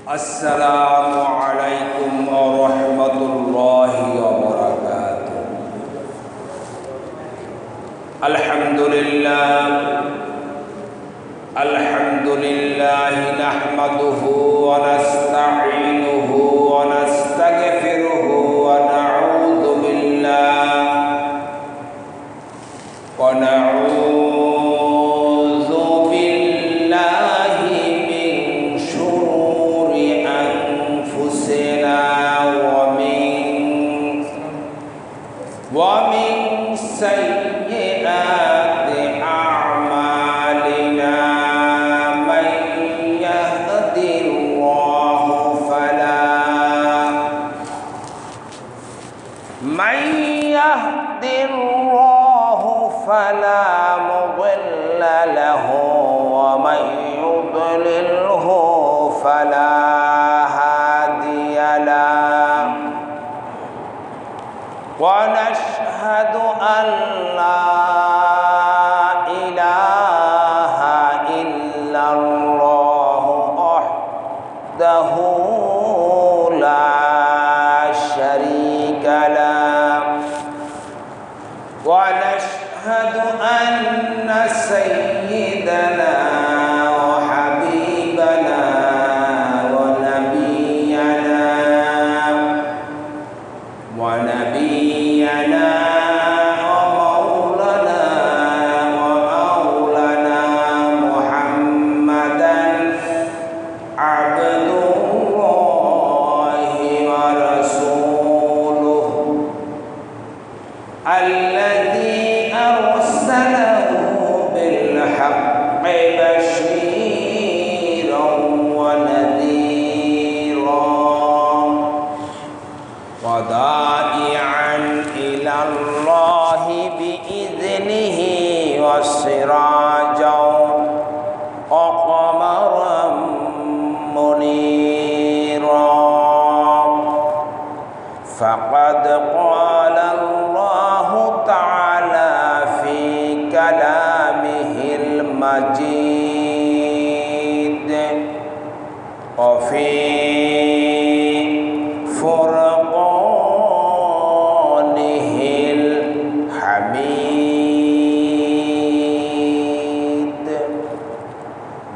Assalamualaikum warahmatullahi wabarakatuh. Alhamdulillah nahmaduhu wa nasta'inuhu wa nastaghfiruhu wa na'udzu billahi min syururi anfusina wa min sayyiati a'malina. Man yahdihillahu fala mudilla lahu wa man yudlilhu fala hadiya lahu. Wa nashhadu an la ilaha illallah wahdahu la syarika lahu. Wa nashhadu anna sayyidana wa habibana wa nabiyyana wa maulana Muhammadan abdullahi wa rasuluh alladzi arsalahu bil haqqi basyiran wa nadhiran wa da'i'an ila Allahi bi idnihi wa sirajan wa qamaran muniran. Faqad qala Allah ta'ala fi kalamihil majid wa fi furqanihil hamid.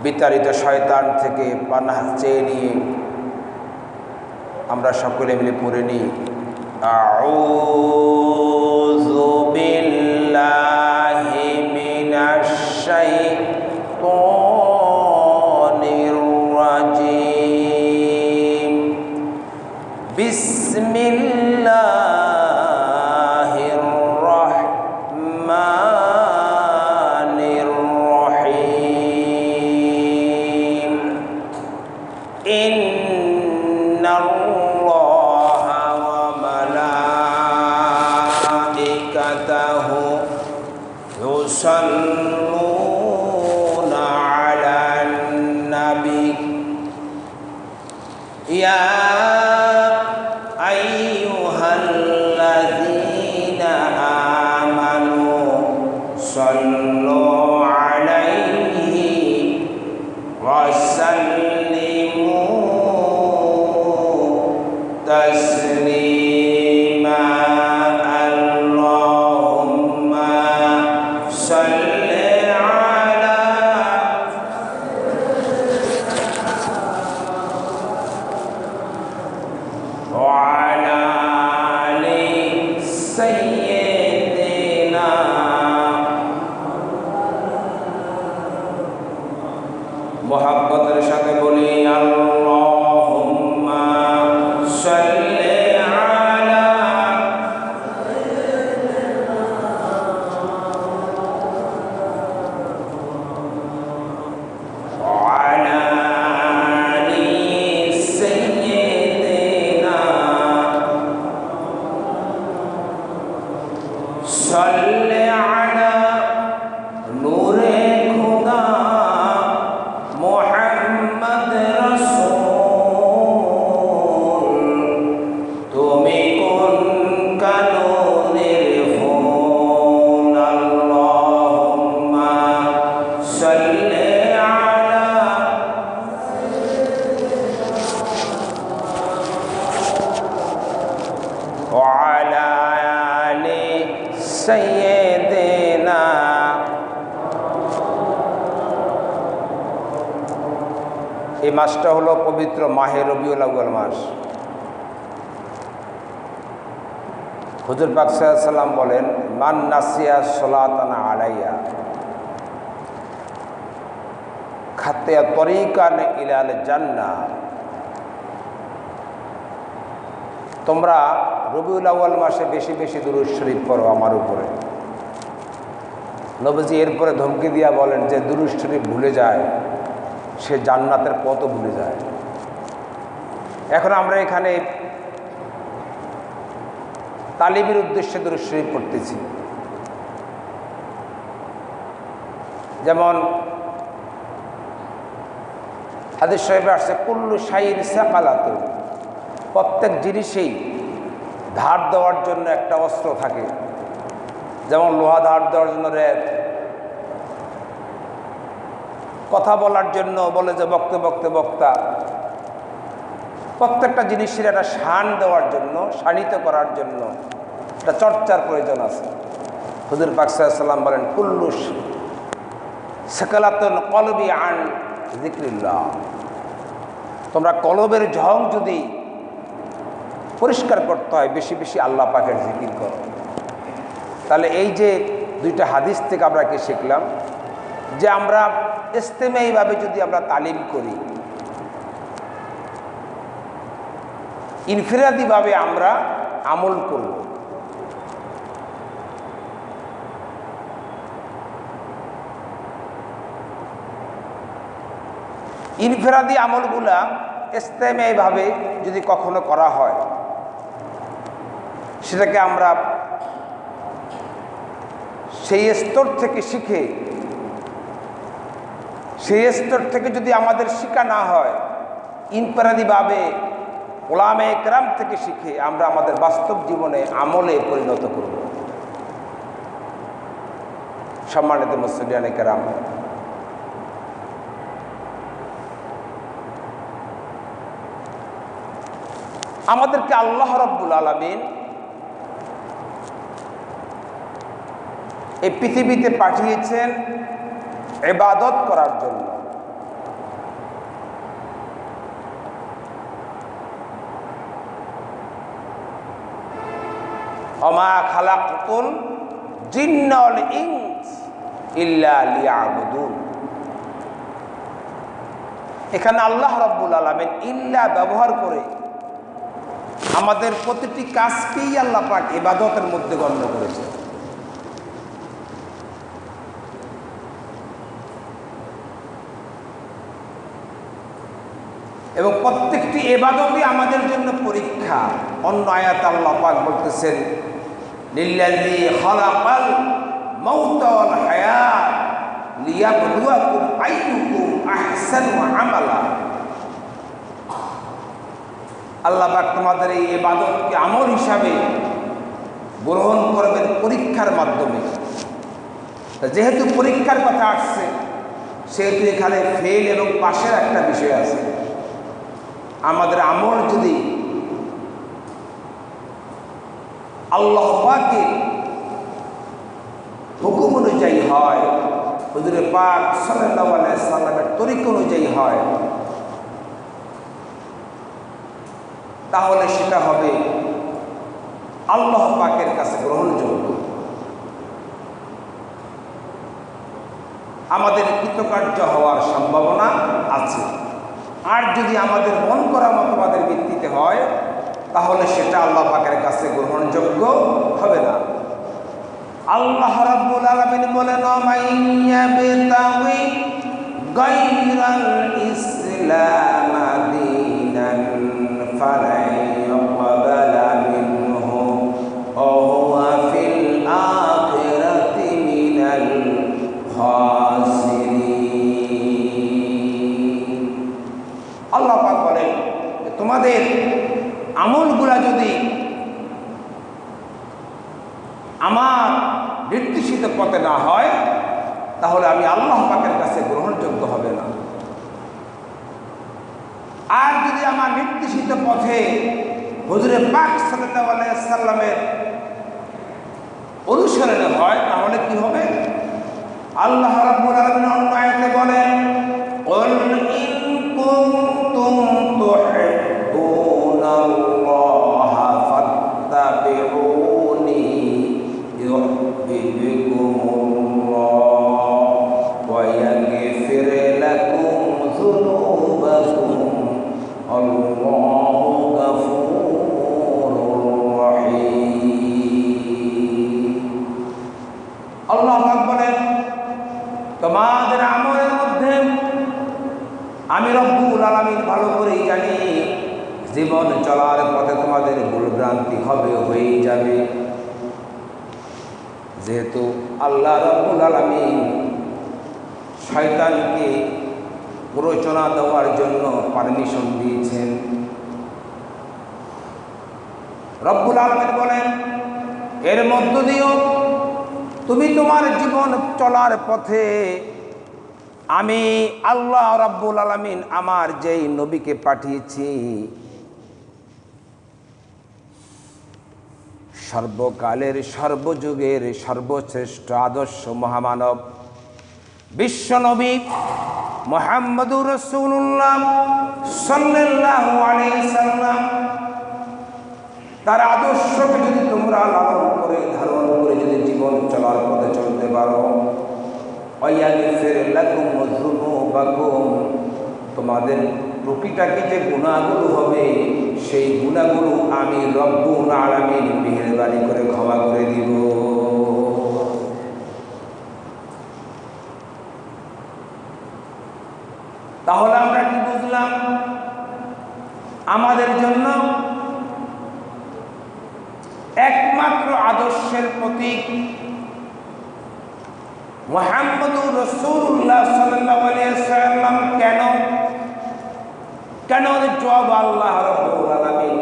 বিতাড়িত শয়তান থেকে পানাহ চেয়ে নিয়ে আমরা সকলে মিলে পড়ে নিই আউযু বিল্লাহি মিনাশ শাইতানির রাজিম। বিসমিল্লাহির রাহমানির রহিম। ইন্নাল্লাহা ওয়া মালাইকাতাহু yusalluna 'alan nabi ya ayyuhalladzina amanu sallu 'alaihi wa sallimu taslima. Allahumma salli ala wa ala ali sayyidina muhabbater সাথে বলি Allahumma salli ala wa ala ali sayyidina salli ala nure khuda Muhammad Rasul سيدنا এই মাসটা হলো পবিত্র মাহে রবিউল আউয়াল মাস। হুজুর পাক সাল্লাল্লাহু আলাইহি ওয়াসাল্লাম বলেন, মান নাসিয়া সালাতানা আলাইয়া খাতিয়া তরিকান ইলাল জান্নাহ। তোমরা রবিউল আউয়াল মাসে বেশি বেশি দুরূদ শরীফ পড়ো আমার উপরে। নবীজি এরপরে ধমকি দিয়া বলেন যে দুরূদ শরীফ ভুলে যায় সে জান্নাতের পথও ভুলে যায়। এখন আমরা এখানে তালিমের উদ্দেশ্যে দুরূদ শরীফ পড়তেছি। যেমন হাদিস শরীফে আসছে কুল্লু শাইইন সাকালাতুন, প্রত্যেক জিনিসেই ধার দেওয়ার জন্য একটা অস্ত্র থাকে। যেমন লোহা ধার দেওয়ার জন্য রেত, কথা বলার জন্য বলে যে বক্তে বক্তে বক্তা। প্রত্যেকটা জিনিসের একটা শান দেওয়ার জন্য, শানিত করার জন্য একটা চর্চার প্রয়োজন আছে। হুজুর পাক সাল্লাল্লাহু আলাইহি ওয়াসাল্লাম বলেন কুল্লু সাকালাতুন কলবি আন যিকরিল্লাহ। তোমরা কলবের ঝং যদি পরিষ্কার করতে হয় বেশি বেশি আল্লাহ পাকের জিকির করো। তাহলে এই যে দুইটা হাদিস থেকে আমরা কি শিখলাম যে আমরা ইজতিমাইভাবে যদি আমরা তালিম করি, ইনফিরাদিভাবে আমরা আমল করব, ইনফিরাদি আমলগুলা ইজতিমাইভাবে যদি কখনো করা হয়, সেটাকে আমরা সেই স্তর থেকে শিখে, সেই স্তর থেকে যদি আমাদের শিক্ষা না হয়, ইনফিরাদিভাবে উলামায়ে কেরাম থেকে শিখে আমরা আমাদের বাস্তব জীবনে আমলে পরিণত করব। সম্মানিত মুসলিয়ানে কেরাম, আমাদেরকে আল্লাহ রাব্বুল আলামিন এই পৃথিবীতে পাঠিয়েছেন ইবাদত করার জন্য। ওমা খালাকতুল জিন্না ওয়াল ইনস ইল্লা লিয়াবুদুন। এখানে আল্লাহ রাব্বুল আলামিন ইল্লা ব্যবহার করে আমাদের প্রতিটি কাজকেই আল্লাহ পাক ইবাদতের মধ্যে গণ্য করেছে। এবং প্রত্যেকটি ইবাদতই আমাদের জন্য পরীক্ষা। অন্য আয়াতে আল্লাহ পাক বলতেছেন লিল্লাযী খালাকাল মাউতা ওয়াল হায়াত লিয়াবলুয়াকুম আইয়ুকুম আহসানু আমালা। আল্লাহ পাক তোমাদের এই ইবাদতকে আমল হিসাবে গ্রহণ করবেন পরীক্ষার মাধ্যমে। যেহেতু পরীক্ষার কথা আসছে, সেহেতু এখানে ফেল এবং পাশের একটা বিষয় আছে। আমাদের আমল যদি আল্লাহ পাকের হুকুম অনুযায়ী হয়, হুজুর পাক সাল্লাল্লাহু আলাইহি ওয়াসাল্লামের তরিকা অনুযায়ী হয়, তাহলে সেটা হবে আল্লাহ পাকের কাছে গ্রহণযোগ্য। আমাদের কৃতকার্য হওয়ার সম্ভাবনা আছে। আর যদি আমাদের মন করা মতবাদের ভিত্তিতে হয়, তাহলে সেটা আল্লাহ পাকের কাছে গ্রহণযোগ্য হবে না। আল্লাহ রাব্বুল আলামিন বলেন মাইয়াবতাগি গায়রাল ইসলাম দীনান ফালাই ইউকবালা মিনহু ওয়া হুয়া ফিল আখিরাতি মিনাল খাসিরিন। আল্লাহ পাক বলেন তোমাদের আমলগুলা যদি আমার নির্দেশিত পথে না হয়, তাহলে আমি আল্লাহ পাকের কাছে গ্রহণযোগ্য হবে না। আর যদি আমার নির্দেশিত পথে হুজুরে পাক সাল্লাল্লাহু আলাইহি ওয়াসাল্লামের অনুসরণে হয়, তাহলে কি হবে? আল্লাহ রাব্বুল আলামিন অন্য আয়াতে বলেন, কুল ইন কুনতুম তুহিব্বুনাল্লাহা ফাত্তাবিউনি ইউহিব্বুকুমুল্লাহ ওয়া ইয়াগফির লাকুম যুনুবাকুম আল্লাহু গফুরুর রহিম। আল্লাহ পাক বলেন, তোমাদের আমলের মধ্যে আমি রব্বুল আলামিন ভালো করেই জানি, জীবন চলার পথে তোমাদের ভুলভ্রান্তি হবে, হয়েই যাবে। যেহেতু আল্লাহ রব্বুল আলামিন শয়তানকে প্ররোচনা দেওয়ার জন্য পারমিশন দিয়েছেন, রব্বুল আলামিন বলেন, এর মধ্য দিয়েও তুমি তোমার জীবন চলার পথে আমি আল্লাহ রাব্বুল আলামিন আমার যেই নবীকে পাঠিয়েছি, সর্বকালের সর্বযুগের সর্বশ্রেষ্ঠ আদর্শ মহামানব বিশ্বনবী মুহাম্মদুর রাসূলুল্লাহ সাল্লাল্লাহু আলাইহি সাল্লাম, তার আদর্শকে যদি তোমরা লালন করে ধারণ করে যদি জীবন চলার পথে চলতে পারো, ওয়ায়াগফির লাকুম যুনুবাকুম, তোমাদের প্রকৃতিকে যে গুনাহগুলো হবে সেই গুনাহগুলো আমি রব্বুল আলামিন মেহেরবানি করে ক্ষমা করে দিব। তাহলে আমরা কি বুঝলাম? আমাদের জন্য একমাত্র আদর্শের প্রতীক মুহাম্মদুর রাসূলুল্লাহ সাল্লাল্লাহু আলাইহি ওয়াসাল্লাম। কেন? জবাব আল্লাহ রাব্বুল আলামিন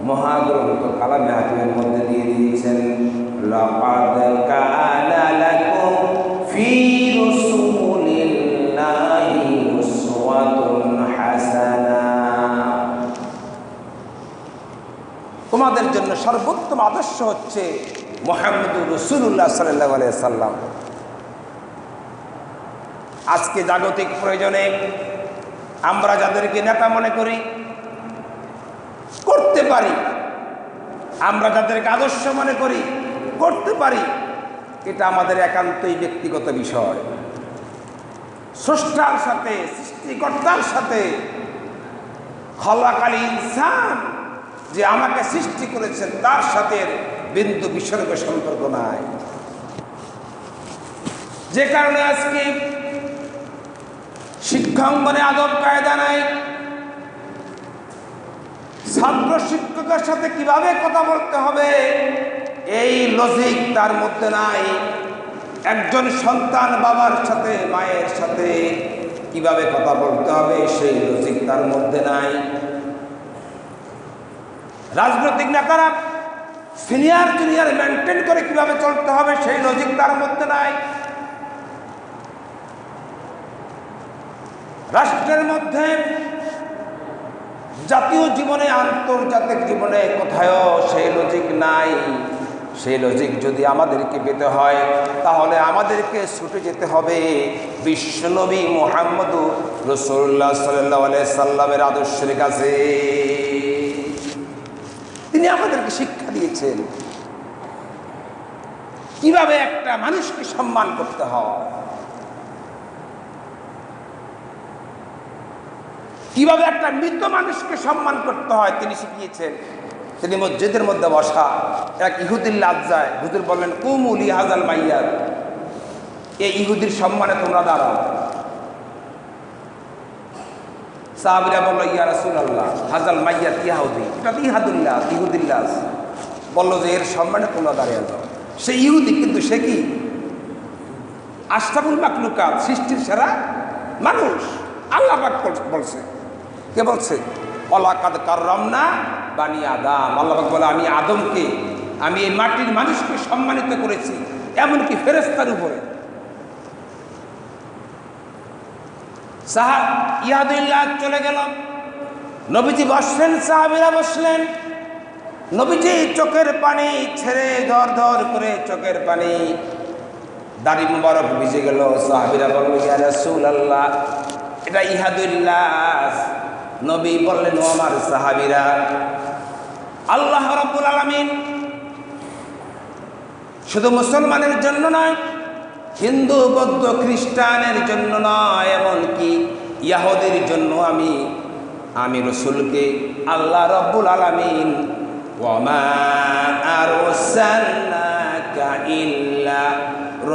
মহাগ্রন্থ কালামে হাকিমের মধ্যে দিয়ে দিয়েছেন, লাকাদ কানা লাকুম ফি রাসূলিল্লাহি উসওয়াতুন হাসানা, তোমাদের জন্য সর্বোত্তম আদর্শ হচ্ছে মুহাম্মদুর রাসূলুল্লাহ সাল্লাল্লাহু আলাইহি ওয়াসাল্লাম। আজকে জাগতিক প্রয়োজনে আমরা যাদেরকে নেতা মনে করি, করতে পারি, আমরা যাদেরকে আদর্শ মনে করি, করতে পারি, এটা আমাদের একান্তই ব্যক্তিগত বিষয়। স্রষ্টার সাথে, সৃষ্টিকর্তার সাথে, খলাকাল ইনসান যে আমাকে সৃষ্টি করেছেন তার সাথে বিন্দু বিসর্গ সম্পর্ক নাই। যে কারণে আজকে শিক্ষাঙ্গনে আদব কায়দা নাই, ছাত্র শিক্ষকের সাথে কিভাবে কথা বলতে হবে এই লজিক তার মধ্যে নাই। একজন সন্তান বাবার সাথে মায়ের সাথে কিভাবে কথা বলতে হবে সেই লজিক তার মধ্যে নাই। রাজনৈতিক নেতারা সিনিয়র জুনিয়র মেনটেন করে কিভাবে চলতে হবে সেই লজিক তার মধ্যে নাই। রাষ্ট্রের মধ্যে, জাতীয় জীবনে, আন্তর্জাতিক জীবনে কোথায়ও সেই লজিক নাই। সেই লজিক যদি আমাদেরকে পেতে হয় তাহলে আমাদেরকে ছুটে যেতে হবে বিশ্বনবী মুহাম্মদুর রাসূলুল্লাহ সাল্লাল্লাহু আলাইহি সাল্লামের আদর্শের কাছে। তিনি আমাদেরকে শিক্ষা দিয়েছেন কিভাবে একটা মানুষকে সম্মান করতে হয়, কিভাবে একটা মৃত মানুষকে সম্মান করতে হয় তিনি শিখিয়েছেন। তিনি মসজিদের মধ্যে বসা এক ইহুদির লজ্জায় হুজুর বললেন, কুমু লিহাযাল মাইয়াত, এই ইহুদির সম্মানে তোমরা দাঁড়াও। সাহাবীরা বলল, ইয়া রাসূলুল্লাহ হাযাল মাইয়াত ইহুদি, এটা ইহাদুল্লাহ, ইহুদিল্লাহ। বলল যে এর সম্মানে তোমরা দাঁড়িয়ে যাও। সে ইহুদি, কিন্তু সে কি আশরাফুল মাখলুকাত, সৃষ্টির সেরা মানুষ। আল্লাহ পাক বলছে, কে বলছে? ওয়ালাকাদ কাররামনা বানি আদম। আল্লাহ পাক বলে, আমি আদমকে, আমি এই মাটির মানুষকে সম্মানিত করেছি, এমনকি ফেরেশতার উপরে। ইহাদুল্লাহ চলে গেল, নবীজি বসলেন, সাহাবীরা বসলেন। নবীজি চোখের পানি ছেড়ে ধর ধর করে চোখের পানি, দাড়ি মুবারক ভিজে গেল। সাহাবীরা বলল, ইয়া রাসূলুল্লাহ, এটা ইহাদুল্লাহ। নবী বললেন, ও আমার সাহাবীরা, আল্লাহ রাব্বুল আলামিন শুধু মুসলমানের জন্য নয়, হিন্দু বৌদ্ধ খ্রিস্টানের জন্য নয়, এমনকি ইহুদির জন্য আমি রাসূলকে আল্লাহ রাব্বুল আলামিন ওয়া মা আরসালনাকা ইল্লা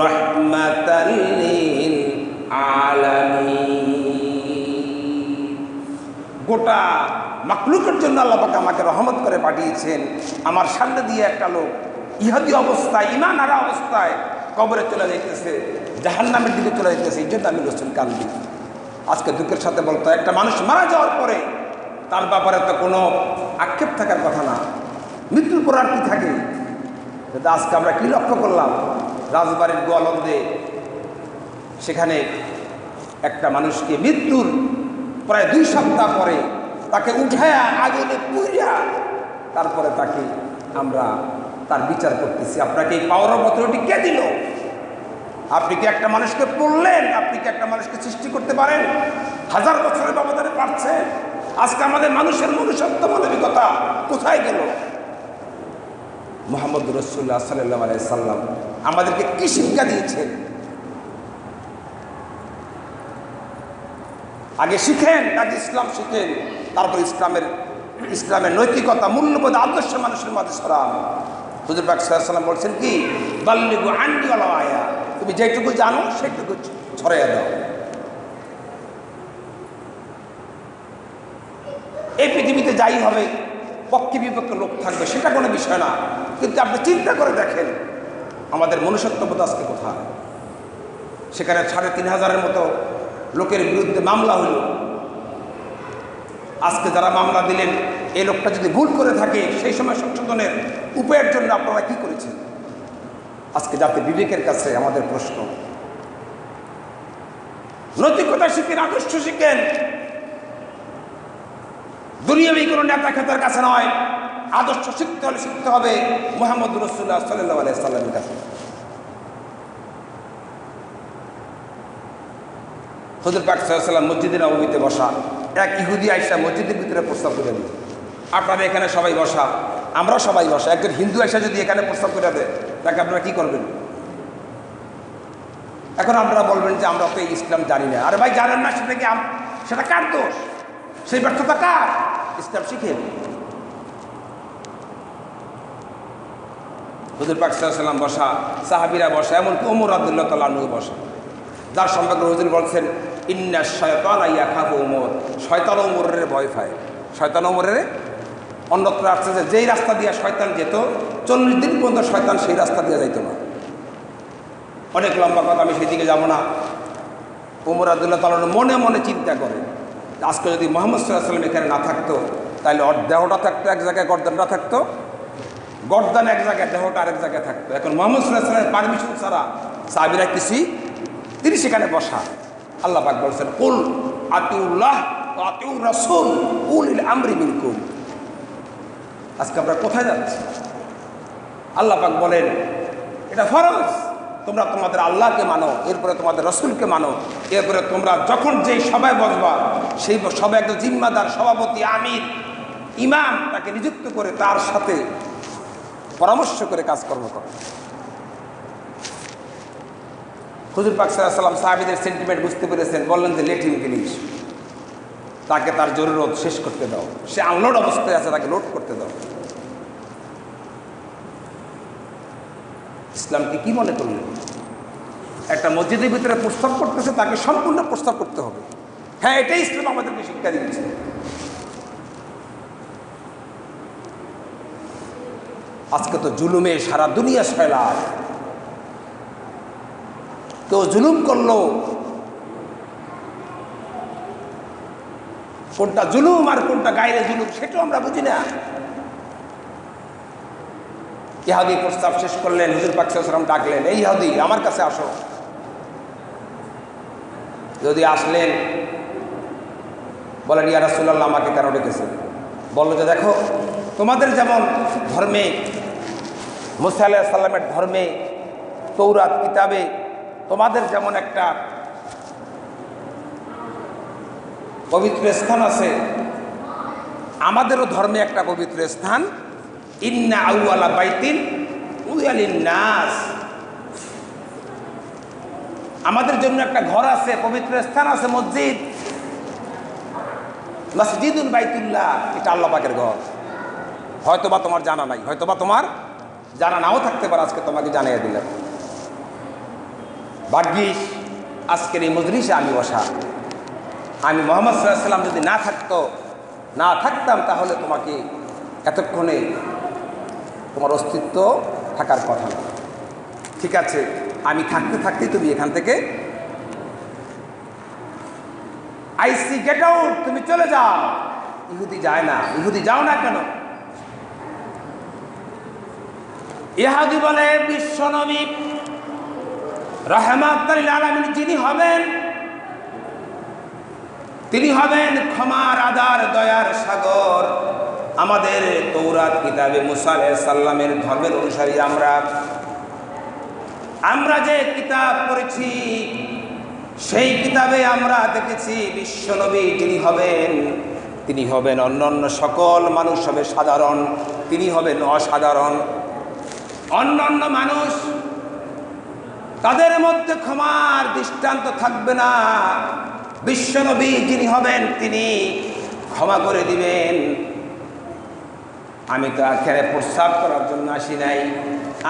রাহমাতাল লিল আলামিন, গোটা মাখলুকের জন্য আল্লাহ পাক আমাকে রহমত করে পাঠিয়েছেন। আমার সামনে দিয়ে একটা লোক ইহুদি অবস্থায়, ঈমান হারা অবস্থায় কবরে চলে যাইতেছে, জাহান্নামের দিকে চলে যাইতেছে, এই জন্য আমি রাসূল কান্দি। আজকে দুঃখের সাথে বলতে হয়, একটা মানুষ মারা যাওয়ার পরে তার ব্যাপারে তো কোনো আক্ষেপ থাকার কথা না, মৃত্যুর পর আর কি থাকে। কিন্তু আজকে আমরা কি লক্ষ্য করলাম, রাজবাড়ির গোয়ালন্দে সেখানে একটা মানুষকে মৃত্যুর প্রায় 2 সপ্তাহ পরে তাকে উঠায়া আগুনে পুড়িয়া তারপরে তাকে আমরা তার বিচার করতেছি। আপনাকে এই পাওয়ার অফ অথরিটি কে দিল? আপনি কি একটা মানুষকে পড়লেন? আপনি কি একটা মানুষকে সৃষ্টি করতে পারেন? 1000 বছরের ব্যবধানে পারছেন। আজকে আমাদের মানুষের মনুষ্যত্ব মানবিকতা কোথায় গেল? মুহাম্মদ রাসূলুল্লাহ সাল্লাল্লাহু আলাইহি সাল্লাম আমাদেরকে কি শিক্ষা দিয়েছেন? আগে শিখেন, আগে ইসলাম শিখেন, তারপর ইসলামের নৈতিকতা, মূল্যবোধ, আদর্শ মানুষের মাঝে ছড়ান। হুজুর পাক সাল্লাল্লাহু আলাইহি সাল্লাম বলছেন কি, বাল্লিগু আন্নি ওয়ালাউ আয়া, তুমি যেটুকু জানো সেটুকু ছড়াইয়া দাও। এই পৃথিবীতে যাই হবে, পক্ষে বিপক্ষে লোক থাকবে, সেটা কোনো বিষয় না, কিন্তু আপনি চিন্তা করে দেখেন আমাদের মনুষ্যত্ববোধ আজকে কোথায়? সেখানে 3500-এর মতো লোকের বিরুদ্ধে মামলা হইল। আজকে যারা মামলা দিলেন, এই লোকটা যদি ভুল করে থাকে, সেই সময় সংশোধনের উপায়ের জন্য আপনারা কি করেছেন? আজকে জাতির বিবেকের কাছে আমাদের প্রশ্ন। নৈতিকতা শিখেন, আদর্শ শিখেন। দুনিয়াবি কোনো নেতা খেতার কাছে নয়, আদর্শ শিখতে হলে শিখতে হবে মুহাম্মদ রাসূলুল্লাহ সাল্লাল্লাহু আলাইহি সাল্লামের কাছে। হুজুর পাক সাল্লাল্লাহু আলাইহি সাল্লাম মসজিদে নববীতে বসা, এক ইহুদি আইসা মসজিদের ভিতরে প্রস্তাব করে দিল, আপনারা এখানে সবাই বসা, আমরা সবাই বসা। একজন হিন্দু আইসা যদি এখানে প্রস্তাব করে দেয়, তাকে আপনারা কি করবেন? এখন আপনারা বলবেন যে আমরা তো ইসলাম জানি না। আরে ভাই, জানেন না সেটা কি, সেটা কার দোষ? সেই ব্যর্থতা কার? ইসলাম শিখেন। হুজুর পাক সাল্লাল্লাহু আলাইহি সাল্লাম বসা, সাহাবীরা বসা, এমনকি ওমর রাদিয়াল্লাহু তাআলা আনহু বসা, যার সম্পর্কে হুজুর বলছেন, ইন্না শায়তানা ইয়াখাফু ওমর, শয়তান ওমরের ভয় পায়। শয়তান ওমরের অন্যত্র আসছে যে যেই রাস্তা দিয়ে শয়তান যেত, 40 দিন পর্যন্ত শয়তান সেই রাস্তা দিয়ে যাইত না। অনেক লম্বা কথা, আমি সেদিকে যাব না। ওমর রাদিয়াল্লাহু তাআলা মনে মনে চিন্তা করে, আজকে যদি মুহাম্মদ সাল্লাল্লাহু আলাইহি সাল্লাম এখানে না থাকতো, তাহলে ওর দেহটা থাকতো এক জায়গায়, গর্দানটা থাকতো, গর্দান এক জায়গায়, দেহটা আরেক জায়গায় থাকতো। এখন মুহাম্মদ সাল্লাল্লাহু আলাইহি সাল্লামের পারমিশন ছাড়া সাহাবীরা কিছুই, তিনি সেখানে বসা। আল্লাহ পাক বলছেন, কুল আতিউল্লাহ ওয়া আতিউর রাসূল উলিল আমরি মিনকুম। আজকে আমরা কোথায় যাচ্ছি? আল্লাহ পাক বলেন, এটা ফরজ, তোমরা তোমাদের আল্লাহকে মানো, এরপরে তোমাদের রসুলকে মানো, এরপরে তোমরা যখন যেই সভায় বসবা, সেই সভায় একজন জিম্মাদার, সভাপতি, আমির, ইমাম তাকে নিযুক্ত করে তার সাথে পরামর্শ করে কাজকর্ম করো। হুজুর পাক সাল্লাল্লাহু আলাইহি সাল্লাম সাহাবীদের সেন্টিমেন্ট বুঝতে পেরেছেন, বললেন যে লেট হিম ফিনিশ, তাকে তার জরুরত শেষ করতে দাও, সে আনলোড অবস্থায় আছে, তাকে লোড করতে দাও। ইসলামকে কি মনে করলেন? একটা মসজিদের ভিতরে প্রস্তাব করতেছে, তাকে সম্পূর্ণ প্রস্তাব করতে হবে। হ্যাঁ, এটাই ইসলাম আমাদেরকে শিক্ষা দিয়েছে। আজকে তো জুলুমে সারা দুনিয়া সয়লাব। কেউ জুলুম করলো, কোনটা জুলুম আর কোনটা গায়রে জুলুম সেটাও আমরা বুঝি না। ইহুদি প্রস্তাব শেষ করলেন, হুজুর পাক সাল্লাল্লাহু আলাইহি ওয়াসাল্লাম ডাকলেন, এই ইহুদি আমার কাছে আসো। যদি আসলেন, বলেন, ইয়া রাসূলুল্লাহ আমাকে কেন ডেকেছেন? বললো যে দেখো, তোমাদের যেমন ধর্মে মুসা আলাইহিস সালামের ধর্মে তৌরাত কিতাবে তোমাদের যেমন একটা পবিত্র স্থান আছে, আমাদেরও ধর্মে একটা পবিত্র স্থান। ইন্না আউয়ালা বাইতিন উযিয়া লিন-নাস, আমাদের জন্য একটা ঘর আছে, পবিত্র স্থান আছে, মসজিদ, মসজিদুল বাইতুল্লাহ, এটা আল্লাহ পাকের ঘর। হয়তোবা তোমার জানা নাই, হয়তোবা তোমার জানা নাও থাকতে পারে, আজকে তোমাকে জানিয়ে দিলাম। ভাগ্যিস আজকের এই মজলিসে আমি বসা। আমি মুহাম্মদ সাল্লাল্লাহু আলাইহি ওয়াসাল্লাম যদি না থাকতাম তাহলে তোমাকে এতক্ষণে তোমার অস্তিত্ব থাকার কথা না। ঠিক আছে, আমি থাকতেই তুমি এখান থেকে আইসি গেট আউট, তুমি চলে যাও। ইহুদি যায় না। ইহুদি যাও না কেন? ইহুদি বলে বিশ্বনবী রাহমাতুল লিল আলামিন যিনি হবেন, তিনি হবেন ক্ষমার আদার দয়ার সাগর। আমাদের তৌরাত কিতাবে মুসা আলাইহিস সালামের ধর্মের অনুসারী আমরা যে কিতাব পড়েছি সেই কিতাবে আমরা দেখেছি বিশ্বনবী যিনি হবেন, তিনি হবেন অন্যান্য সকল মানুষ হবে সাধারণ, তিনি হবেন অসাধারণ। অন্যান্য মানুষ তাদের মধ্যে ক্ষমার দৃষ্টান্ত থাকবে না, বিশ্বনবী যিনি হবেন তিনি ক্ষমা করে দিবেন। আমি তো এখানে প্রস্রাব করার জন্য আসি নাই,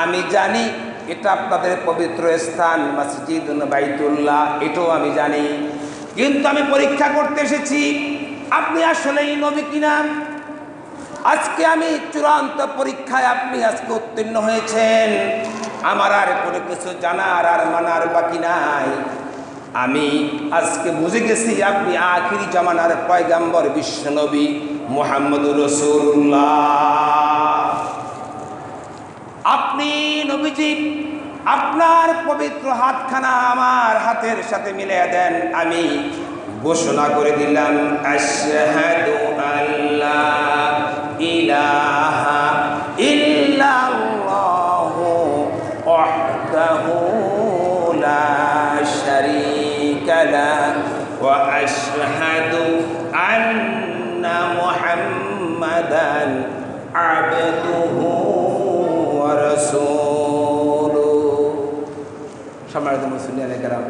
আমি জানি এটা আপনাদের পবিত্র স্থান মসজিদুল বাইতুল্লাহ, এটাও আমি জানি, কিন্তু আমি পরীক্ষা করতে এসেছি আপনি আসলেই নবী কিনা। আজকে আমি চূড়ান্ত পরীক্ষায় আপনি আজকে উত্তীর্ণ হয়েছেন। আমার আর কোনো কিছু জানার আর মানার বাকি নাই। আমি আজকে বুঝে গেছি আপনি আখিরি জামানার পয়গাম্বর বিশ্বনবী মুহাম্মদুর রাসূলুল্লাহ। আপনি নবীজি আপনার পবিত্র হাতখানা আমার হাতের সাথে মিলিয়ে দেন, আমি ঘোষণা করে দিলাম আশহাদু আল্লা ইলাহা ইল্লাল্লাহু ওয়াহদাহু লা শারীকা লাহু ওয়া আশহাদু আন্না মুহাম্মাদান আবদুহু ওয়া রাসূলুহু। সম্মানিত মুসলিম কেরাম,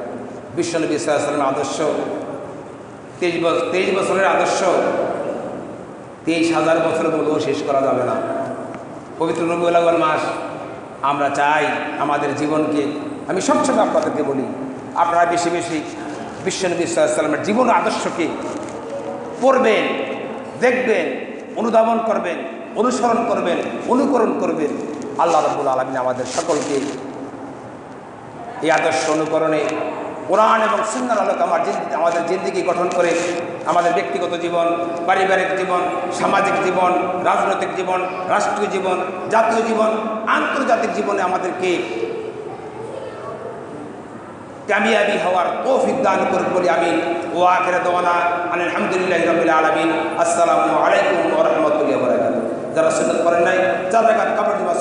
বিশ্বনবী সাল্লাল্লাহু আলাইহি ওয়াসাল্লামের আদর্শ 23 বছরের আদর্শ 23,000 বছর বলেও শেষ করা যাবে না। পবিত্র রবিউল আউয়াল মাস, আমরা চাই আমাদের জীবনকে, আমি সবসময় আপনাদেরকে বলি, আপনারা বেশি বেশি বিশ্বনবী সাল্লাল্লাহু আলাইহি ওয়াসাল্লামের জীবন আদর্শকে পড়বেন, দেখবেন, অনুধাবন করবেন, অনুসরণ করবেন, অনুকরণ করবেন। আল্লাহ রাব্বুল আলামিন আমাদের সকলকে এই আদর্শ অনুকরণে কোরআন এবং সুন্নাহর আলোকে আমাদের জিন্দেগি গঠন করে আমাদের ব্যক্তিগত জীবন, পারিবারিক জীবন, সামাজিক জীবন, রাজনৈতিক জীবন, রাষ্ট্রীয় জীবন, জাতীয় জীবন, আন্তর্জাতিক জীবনে আমাদেরকে কামিয়াবি হওয়ার তৌফিক দান করুন বলি আমিন। ও আখিরা দাওয়ানা আলহামদুলিল্লাহি রাব্বিল আলামিন। আসসালামু আলাইকুম ওয়া রাহমাতুল্লাহি ওয়া বারাকাতুহু। যারা সুন্নাত করেন নাই 4 রাকাত কাবার দিবা